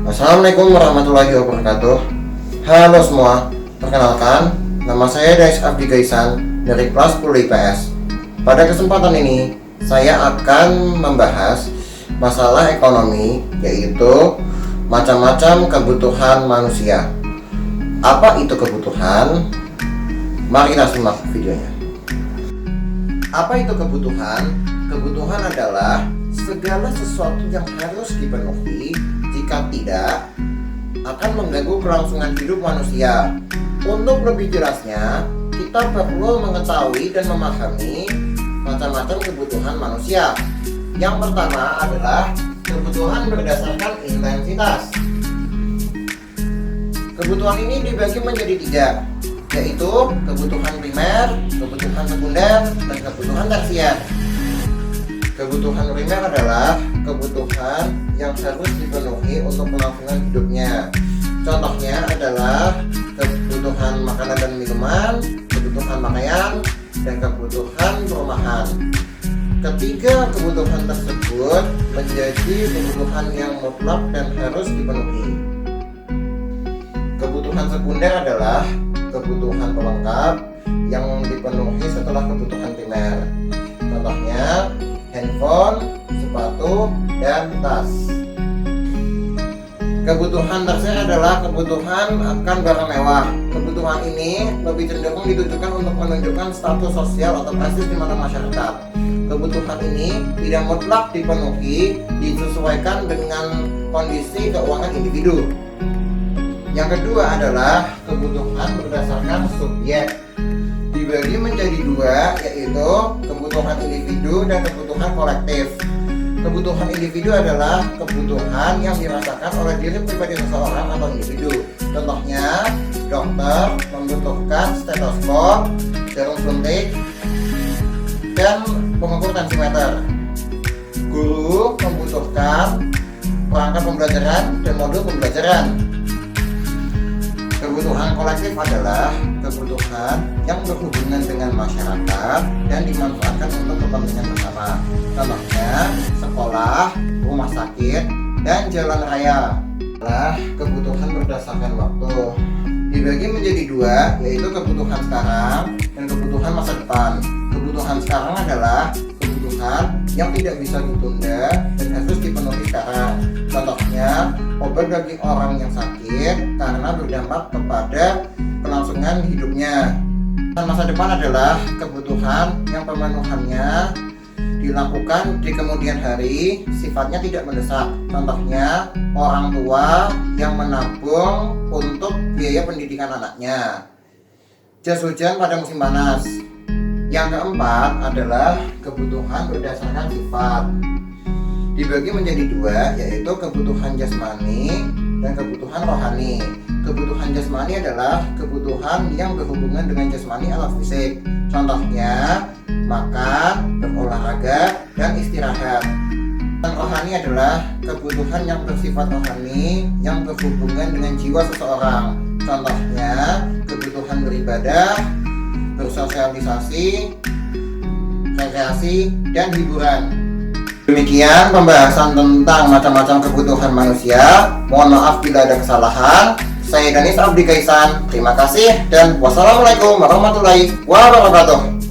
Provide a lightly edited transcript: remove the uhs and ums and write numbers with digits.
Assalamualaikum warahmatullahi wabarakatuh. Halo semua, perkenalkan, nama saya Dais Abdi Gaisan dari kelas 10 IPS. Pada kesempatan ini, saya akan membahas masalah ekonomi, yaitu macam-macam kebutuhan manusia. Apa itu kebutuhan? Mari kita simak videonya. Apa itu kebutuhan? Kebutuhan adalah segala sesuatu yang harus dipenuhi. Jika tidak, akan mengganggu kelangsungan hidup manusia. Untuk lebih jelasnya, kita perlu mengetahui dan memahami macam-macam kebutuhan manusia. Yang pertama adalah kebutuhan berdasarkan intensitas. Kebutuhan ini dibagi menjadi 3, yaitu kebutuhan primer, kebutuhan sekunder, dan kebutuhan tersier. Kebutuhan primer adalah kebutuhan yang harus dipenuhi untuk kelangsungan hidupnya. Contohnya adalah kebutuhan makanan dan minuman, kebutuhan pakaian, dan kebutuhan perumahan. Ketiga kebutuhan tersebut menjadi kebutuhan yang mutlak dan harus dipenuhi. Kebutuhan sekunder adalah kebutuhan pelengkap yang dipenuhi setelah kebutuhan primer. Contohnya handphone, sepatu, dan tas. Kebutuhan tersier adalah kebutuhan akan barang mewah. Kebutuhan ini lebih cenderung ditujukan untuk menunjukkan status sosial atau prestis di mata masyarakat. Kebutuhan ini tidak mutlak dipenuhi, disesuaikan dengan kondisi keuangan individu. Yang kedua adalah kebutuhan berdasarkan subjek. Dibagi menjadi 2, yaitu kebutuhan individu dan kebutuhan kolektif. Kebutuhan individu adalah kebutuhan yang dirasakan oleh diri pribadi seseorang atau individu. Contohnya, dokter membutuhkan stetoskop, jarum suntik, dan pengukur tensimeter. Guru membutuhkan perangkat pembelajaran dan modul pembelajaran. Kebutuhan kolektif adalah kebutuhan yang berhubungan dengan masyarakat dan dimanfaatkan untuk kepentingan bersama. Contohnya, sekolah, rumah sakit, dan jalan raya. Adalah kebutuhan berdasarkan waktu. Dibagi menjadi 2, yaitu kebutuhan sekarang dan kebutuhan masa depan. Kebutuhan sekarang adalah kebutuhan yang tidak bisa ditunda dan harus dipenuhi sekarang. Contohnya, obat bagi orang yang sakit karena berdampak kepada kelangsungan hidupnya. Dan masa depan adalah kebutuhan yang pemenuhannya dilakukan di kemudian hari, sifatnya tidak mendesak. Contohnya, orang tua yang menabung untuk biaya pendidikan anaknya. Jas hujan pada musim panas. Yang keempat adalah kebutuhan berdasarkan sifat. Dibagi menjadi 2, yaitu kebutuhan jasmani dan kebutuhan rohani. Kebutuhan jasmani adalah kebutuhan yang berhubungan dengan jasmani atau fisik. Contohnya, makan, berolahraga, dan istirahat. Dan rohani adalah kebutuhan yang bersifat rohani yang berhubungan dengan jiwa seseorang. Contohnya, kebutuhan beribadah, bersosialisasi, rekreasi, dan hiburan. Demikian pembahasan tentang macam-macam kebutuhan manusia. Mohon maaf bila ada kesalahan. Saya Dais Abdi Gaisan. Terima kasih dan wassalamualaikum warahmatullahi wabarakatuh.